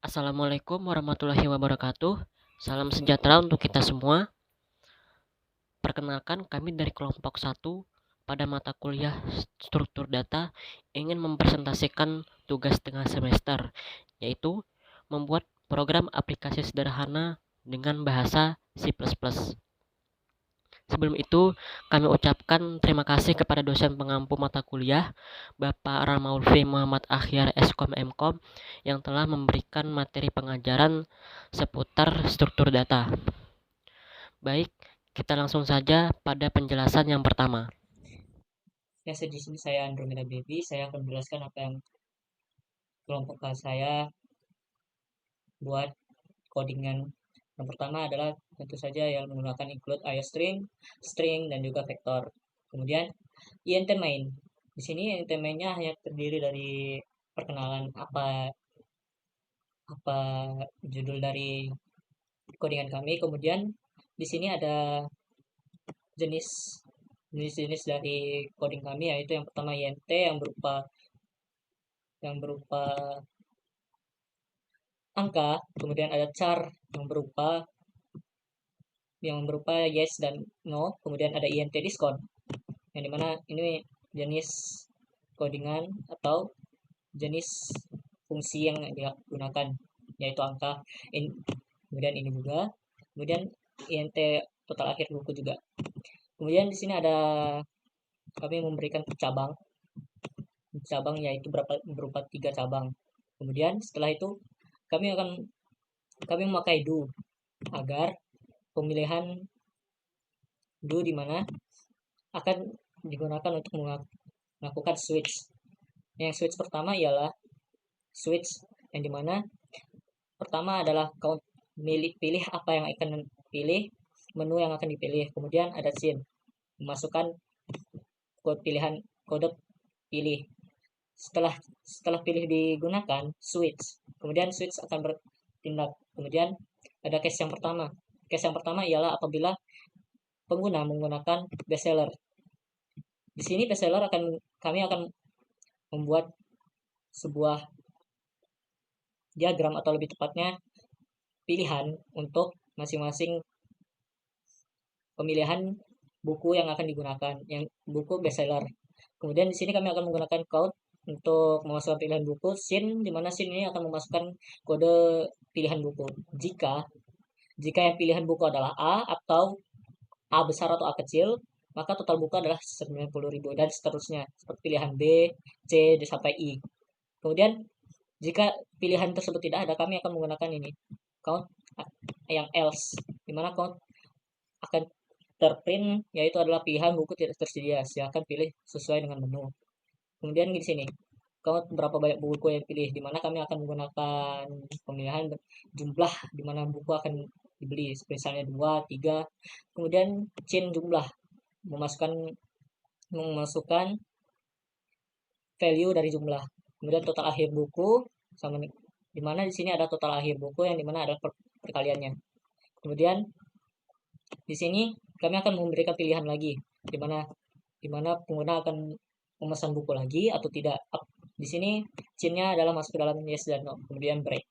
Assalamualaikum warahmatullahi wabarakatuh. Salam sejahtera untuk kita semua. Perkenalkan, kami dari kelompok 1 pada mata kuliah struktur data ingin mempresentasikan tugas tengah semester, yaitu membuat program aplikasi sederhana dengan bahasa C++. Sebelum itu, kami ucapkan terima kasih kepada dosen pengampu mata kuliah, Bapak Ramaulfi Muhammad Akhyar Eskom Mkom, yang telah memberikan materi pengajaran seputar struktur data. Baik, kita langsung saja pada penjelasan yang pertama. Ya, di sini saya Andromeda Baby. Saya akan menjelaskan apa yang kelompok saya buat codingan. Yang pertama adalah tentu saja yang menggunakan include IOString, string, dan juga vektor. Kemudian int main. Di sini int mainnya hanya terdiri dari perkenalan apa apa judul dari codingan kami. Kemudian di sini ada jenis jenis-jenis dari coding kami, yaitu yang pertama int yang berupa angka, kemudian ada char yang berupa yes dan no, kemudian ada int diskon, yang dimana ini jenis codingan atau jenis fungsi yang digunakan, yaitu angka. Kemudian ini juga, kemudian int total akhir buku juga. Kemudian di sini ada kami memberikan cabang cabang yaitu berupa 3 cabang. Kemudian setelah itu kami akan memakai do agar pemilihan do di mana akan digunakan untuk melakukan switch. Yang switch pertama ialah switch yang dimana pertama adalah count, pilih apa yang akan pilih, menu yang akan dipilih. Kemudian ada scene, memasukkan kode pilih. Setelah pilih digunakan switch, kemudian switch akan bertindak. Kemudian ada case yang pertama. Case yang pertama ialah apabila pengguna menggunakan bestseller. Di sini bestseller kami akan membuat sebuah diagram, atau lebih tepatnya pilihan untuk masing-masing pemilihan buku yang akan digunakan, yang buku bestseller. Kemudian di sini kami akan menggunakan count untuk memasukkan pilihan buku, sin di mana sin ini akan memasukkan kode pilihan buku. Jika yang pilihan buku adalah A, atau A besar atau A kecil, maka total buku adalah 90.000 dan seterusnya, seperti pilihan B, C sampai I. Kemudian jika pilihan tersebut tidak ada, kami akan menggunakan ini count yang else, dimana count akan terprint, yaitu adalah pilihan buku tidak tersedia, silakan pilih sesuai dengan menu. Kemudian di sini count berapa banyak buku yang dipilih, di mana kami akan menggunakan pemilihan jumlah di mana buku akan dibeli, misalnya 2, 3. Kemudian chain jumlah, memasukkan value dari jumlah. Kemudian total akhir buku sama, di mana di sini ada total akhir buku yang dimana ada perkaliannya. Kemudian di sini kami akan memberikan pilihan lagi, di mana pengguna akan memesan buku lagi atau tidak. Di sini chain-nya adalah masuk ke dalam yes dan no. Kemudian break.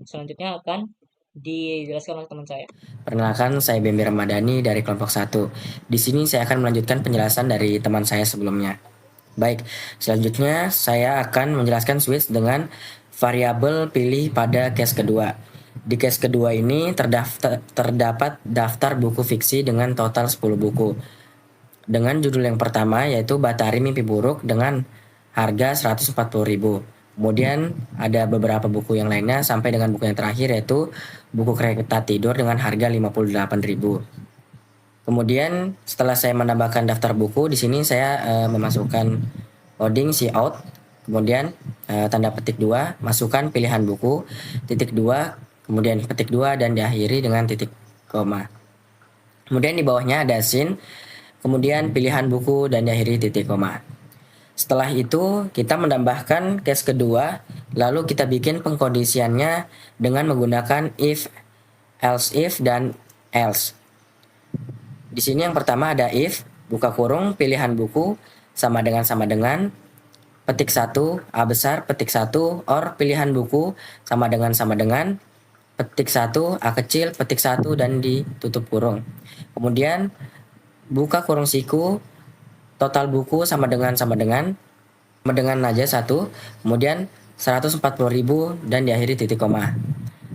Selanjutnya akan dijelaskan oleh teman saya. Perkenalkan, saya Bembi Ramadhani dari kelompok 1. Di sini saya akan melanjutkan penjelasan dari teman saya sebelumnya. Baik, selanjutnya saya akan menjelaskan switch dengan variabel pilih pada case kedua. Di case kedua ini terdapat daftar buku fiksi dengan total 10 buku. Dengan judul yang pertama yaitu Batari Mimpi Buruk dengan harga 140.000. Kemudian ada beberapa buku yang lainnya sampai dengan buku yang terakhir yaitu buku Kereta Tidur dengan harga 58.000. Kemudian setelah saya menambahkan daftar buku, di sini saya memasukkan loading cout, kemudian tanda petik 2, masukkan pilihan buku, titik 2, kemudian petik 2 dan diakhiri dengan titik koma. Kemudian di bawahnya ada sin, kemudian pilihan buku dan diakhiri titik koma. Setelah itu kita menambahkan case kedua, lalu kita bikin pengkondisiannya dengan menggunakan if, else if, dan else. Di sini yang pertama ada if, buka kurung, pilihan buku sama dengan, petik 1 A besar, petik 1 OR pilihan buku sama dengan petik 1 A kecil, petik 1 dan ditutup kurung. Kemudian buka kurung siku, total buku sama dengan aja 1, kemudian 140.000 dan diakhiri titik koma.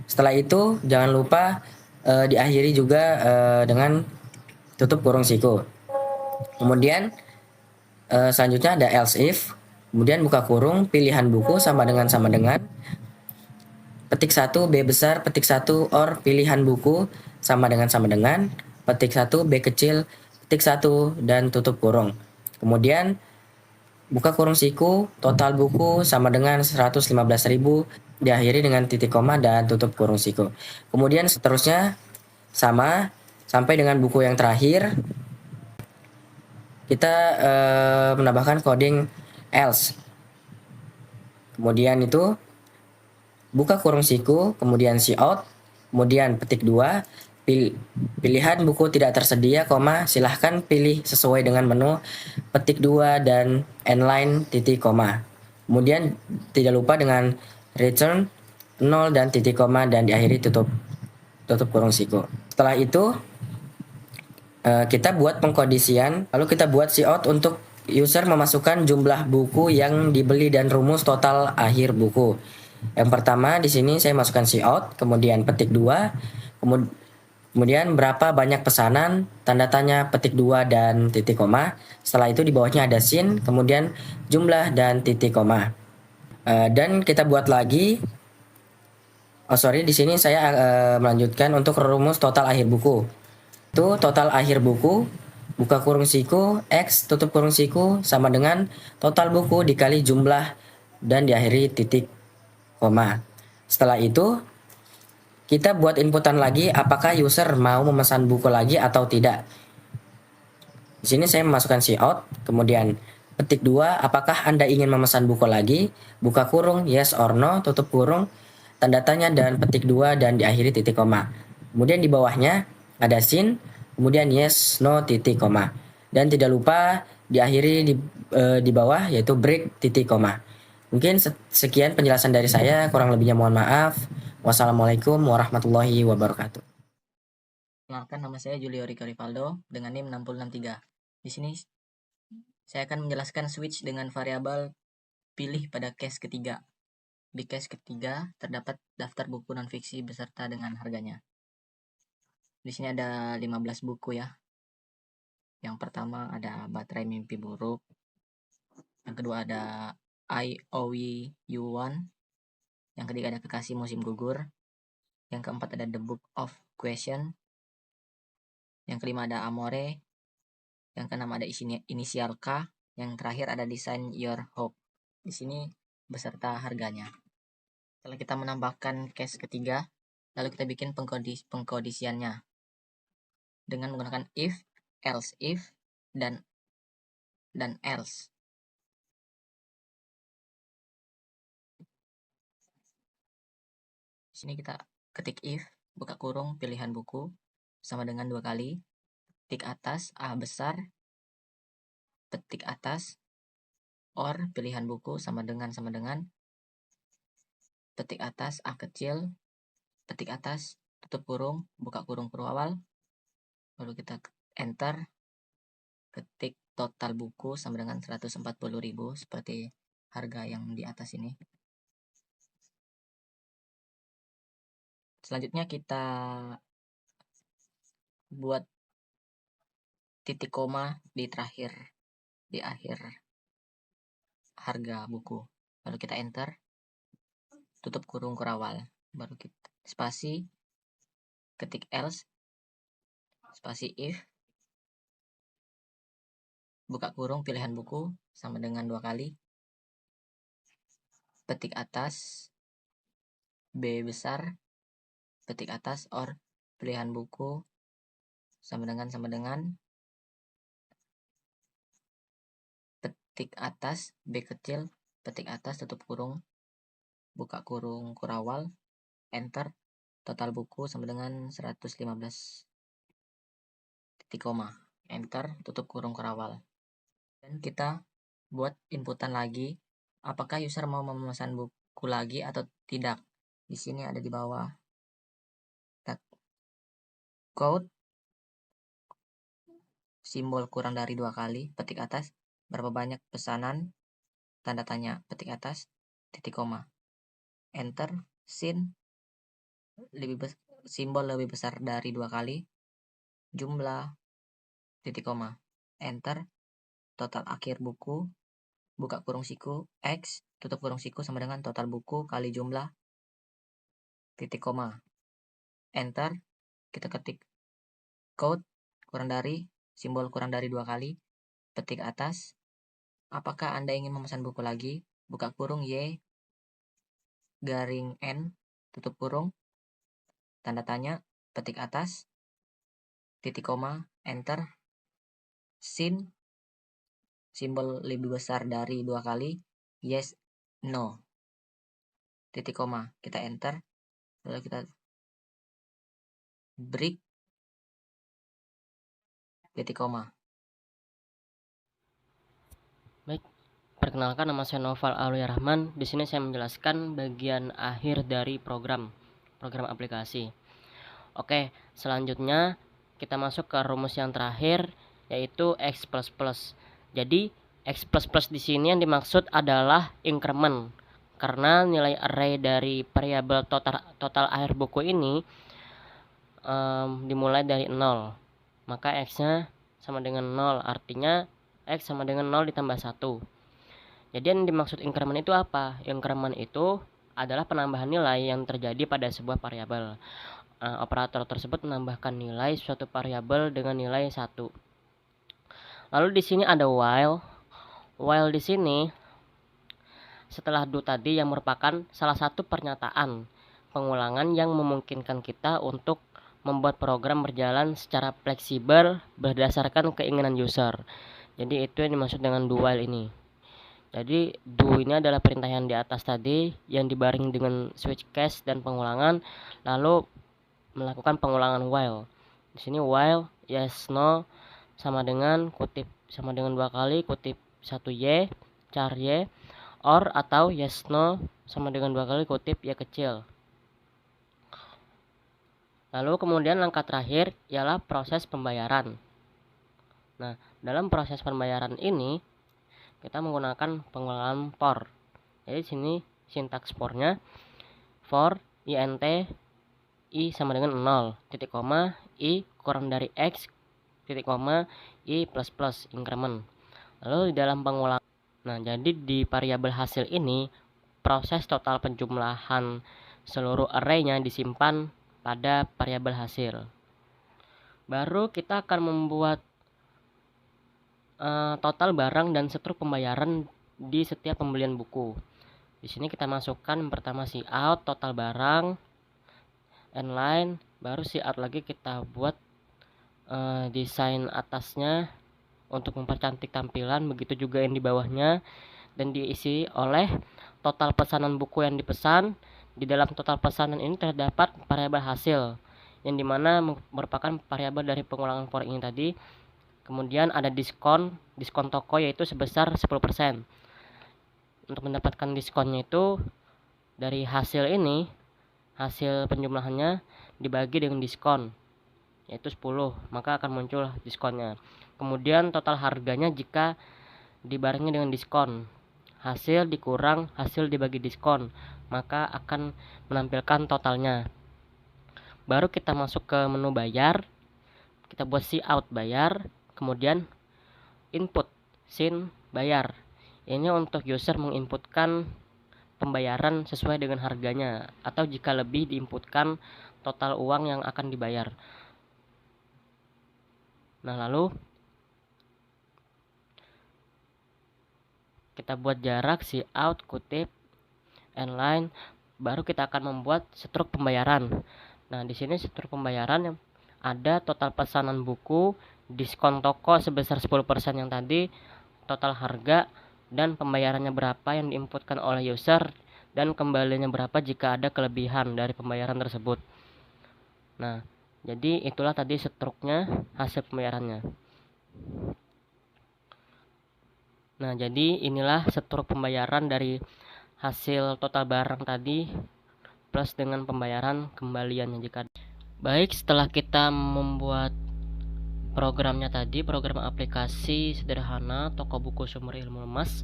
Setelah itu jangan lupa diakhiri juga dengan tutup kurung siku. Kemudian selanjutnya ada else if, kemudian buka kurung, pilihan buku sama dengan petik 1 B besar, petik 1 OR pilihan buku sama dengan petik 1 B kecil, petik 1 dan tutup kurung. Kemudian buka kurung siku, total buku sama dengan 115.000, diakhiri dengan titik koma dan tutup kurung siku. Kemudian seterusnya sama sampai dengan buku yang terakhir. Kita menambahkan coding else. Kemudian itu buka kurung siku, kemudian cout, kemudian petik 2, pilihan buku tidak tersedia, silahkan pilih sesuai dengan menu, petik 2 dan endline titik koma. Kemudian tidak lupa dengan return 0 dan titik koma dan diakhiri tutup kurung siku. Setelah itu kita buat pengkondisian, lalu kita buat cout untuk user memasukkan jumlah buku yang dibeli dan rumus total akhir buku. Yang pertama di sini saya masukkan cout, kemudian petik 2, kemudian berapa banyak pesanan, tanda tanya, petik 2 dan titik koma. Setelah itu di bawahnya ada sin, kemudian jumlah dan titik koma. Dan kita buat lagi. Di sini saya melanjutkan untuk rumus total akhir buku. Itu total akhir buku, buka kurung siku, X tutup kurung siku sama dengan total buku dikali jumlah dan diakhiri titik koma. Setelah itu kita buat inputan lagi apakah user mau memesan buku lagi atau tidak. Di sini saya memasukkan cout, kemudian petik 2 apakah Anda ingin memesan buku lagi, buka kurung yes or no, tutup kurung, tanda tanya dan petik 2 dan diakhiri titik koma. Kemudian di bawahnya ada sin, kemudian yes no titik koma. Dan tidak lupa diakhiri di bawah yaitu break titik koma. Mungkin sekian penjelasan dari saya, kurang lebihnya mohon maaf. Wassalamualaikum warahmatullahi wabarakatuh. Perkenalkan, nama saya Julio Rico Rivaldo dengan NIM 6063. Di sini saya akan menjelaskan switch dengan variabel pilih pada case ketiga. Di case ketiga terdapat daftar buku non-fiksi beserta dengan harganya. Di sini ada 15 buku ya. Yang pertama ada Baterai Mimpi Buruk. Yang kedua ada I Owe You One. Yang ketiga ada Kekasih Musim Gugur. Yang keempat ada The Book of Question. Yang kelima ada Amore. Yang keenam ada Inisial K. Yang terakhir ada Design Your Hope. Di sini beserta harganya. Setelah kita menambahkan case ketiga, lalu kita bikin pengkondisiannya dengan menggunakan if, else if, dan else. Di sini kita ketik if, buka kurung, pilihan buku sama dengan 2 kali, petik atas A besar, petik atas or pilihan buku sama dengan petik atas A kecil, petik atas, tutup kurung, buka kurung awal, lalu kita enter, ketik total buku sama dengan 140.000 seperti harga yang di atas ini. Selanjutnya kita buat titik koma di akhir harga buku. Lalu kita enter, tutup kurung kurawal, baru kita spasi, ketik else, spasi if, buka kurung pilihan buku sama dengan 2 kali, petik atas B besar, petik atas or pilihan buku sama dengan petik atas B kecil, petik atas tutup kurung, buka kurung kurawal, enter, total buku sama dengan 115 titik koma, enter, tutup kurung kurawal. Dan kita buat inputan lagi apakah user mau memesan buku lagi atau tidak. Di sini ada di bawah. Code simbol kurang dari 2 kali, petik atas, berapa banyak pesanan, tanda tanya, petik atas, titik koma. Enter, simbol lebih besar dari 2 kali, jumlah, titik koma. Enter, total akhir buku, buka kurung siku, X, tutup kurung siku sama dengan total buku kali jumlah, titik koma. Enter, kita ketik code kurang dari, simbol kurang dari 2 kali, petik atas, apakah Anda ingin memesan buku lagi, buka kurung Y, garing N, tutup kurung, tanda tanya, petik atas, titik koma, enter, simbol lebih besar dari 2 kali, yes, no, titik koma, kita enter, lalu kita break, titik koma. Perkenalkan, nama saya Noval Aulia Rahman. Di sini saya menjelaskan bagian akhir dari program aplikasi. Oke, selanjutnya kita masuk ke rumus yang terakhir, yaitu X++. Jadi X++ di sini yang dimaksud adalah increment, karena nilai array dari variabel total akhir buku ini dimulai dari 0. Maka X-nya sama dengan 0, artinya X sama dengan 0 ditambah 1. Jadi yang dimaksud increment itu apa? Increment itu adalah penambahan nilai yang terjadi pada sebuah variabel. Operator tersebut menambahkan nilai suatu variabel dengan nilai 1. Lalu di sini ada while. While di sini setelah do tadi yang merupakan salah satu pernyataan pengulangan yang memungkinkan kita untuk membuat program berjalan secara fleksibel berdasarkan keinginan user. Jadi itu yang dimaksud dengan do while ini. Jadi do ini adalah perintah yang di atas tadi yang dibarengi dengan switch case dan pengulangan, lalu melakukan pengulangan while. Di sini while yes no sama dengan 2 kali kutip 1y char y, or atau yes no sama dengan 2 kali kutip y kecil. Lalu kemudian langkah terakhir ialah proses pembayaran. Nah, dalam proses pembayaran ini kita menggunakan pengulangan for. Jadi di sini sintaks for-nya for int i sama dengan 0, titik koma i kurang dari x, titik koma i plus plus increment. Lalu di dalam pengulangan, nah jadi di variabel hasil ini proses total penjumlahan seluruh array-nya disimpan pada variabel hasil. Baru kita akan membuat total barang dan struk pembayaran di setiap pembelian buku. Di sini kita masukkan pertama si out total barang, inline, baru si out lagi kita buat desain atasnya untuk mempercantik tampilan, begitu juga yang di bawahnya, dan diisi oleh total pesanan buku yang dipesan. Di dalam total pesanan ini terdapat variabel hasil yang dimana merupakan variabel dari pengulangan for ini tadi. Kemudian ada diskon toko yaitu sebesar 10%. Untuk mendapatkan diskonnya itu dari hasil ini, hasil penjumlahannya dibagi dengan diskon yaitu 10, maka akan muncul diskonnya. Kemudian total harganya jika dibarengi dengan diskon, hasil dikurang hasil dibagi diskon, maka akan menampilkan totalnya. Baru kita masuk ke menu bayar, kita buat si out bayar, kemudian input sin bayar. Ini untuk user menginputkan pembayaran sesuai dengan harganya, atau jika lebih diinputkan total uang yang akan dibayar. Nah, lalu kita buat jarak si out kutip inline, baru kita akan membuat struk pembayaran. Nah, di sini struk pembayaran yang ada total pesanan buku, diskon toko sebesar 10% yang tadi, total harga, dan pembayarannya berapa yang diinputkan oleh user, dan kembalinya berapa jika ada kelebihan dari pembayaran tersebut. Nah, jadi itulah tadi struknya hasil pembayarannya. Nah, jadi inilah struktur pembayaran dari hasil total barang tadi plus dengan pembayaran kembaliannya jika. Baik, setelah kita membuat programnya tadi, program aplikasi sederhana toko buku sumber ilmu emas,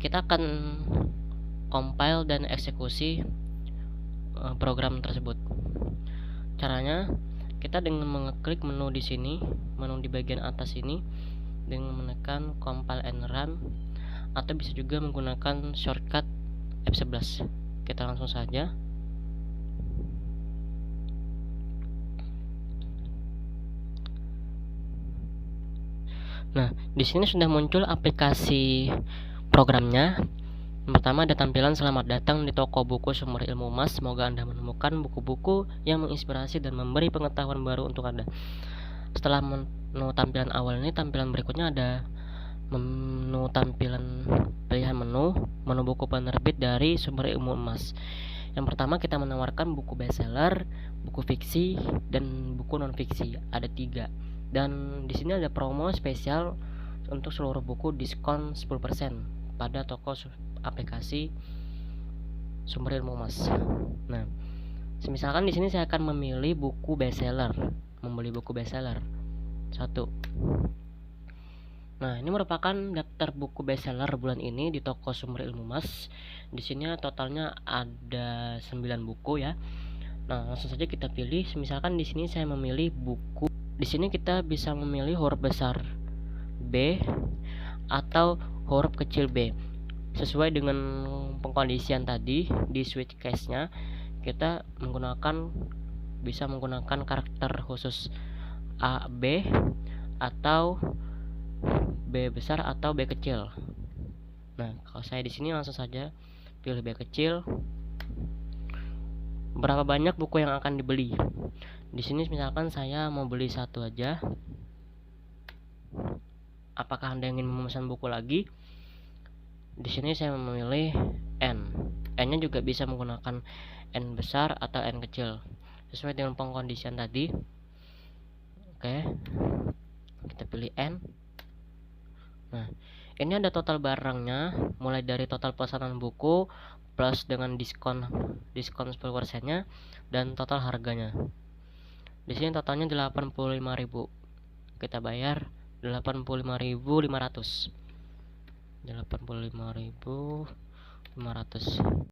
kita akan compile dan eksekusi program tersebut. Caranya, kita dengan mengeklik menu di sini, menu di bagian atas ini, dengan menekan compile and run, atau bisa juga menggunakan shortcut F11. Kita langsung saja. Nah, di sini sudah muncul aplikasi programnya. Yang pertama ada tampilan selamat datang di toko buku sumber ilmu emas. Semoga Anda menemukan buku-buku yang menginspirasi dan memberi pengetahuan baru untuk Anda. Setelah menu tampilan awal ini, tampilan berikutnya ada menu tampilan pilihan menu buku penerbit dari sumber ilmu emas. Yang pertama kita menawarkan buku bestseller, buku fiksi, dan buku non fiksi. Ada 3. Dan di sini ada promo spesial untuk seluruh buku, diskon 10% pada toko aplikasi sumber ilmu emas. Nah, misalkan di sini saya akan memilih buku bestseller, membeli buku bestseller 1. Nah, ini merupakan daftar buku bestseller bulan ini di toko sumber ilmu emas. Di sini totalnya ada 9 buku ya. Nah, langsung saja kita pilih. Misalkan di sini saya memilih buku. Di sini kita bisa memilih huruf besar B atau huruf kecil B. Sesuai dengan pengkondisian tadi di switch case-nya, kita bisa menggunakan karakter khusus A, B, atau B besar atau B kecil. Nah, kalau saya di sini langsung saja pilih B kecil. Berapa banyak buku yang akan dibeli? Di sini misalkan saya mau beli 1 aja. Apakah Anda ingin memesan buku lagi? Di sini saya memilih N. N-nya juga bisa menggunakan N besar atau N kecil sesuai dengan pengkondisian tadi. Oke. Kita pilih N. Nah, ini ada total barangnya, mulai dari total pesanan buku plus dengan diskon 10%-nya dan total harganya. Di sini totalnya 85.000. Kita bayar 85.500. 85.500.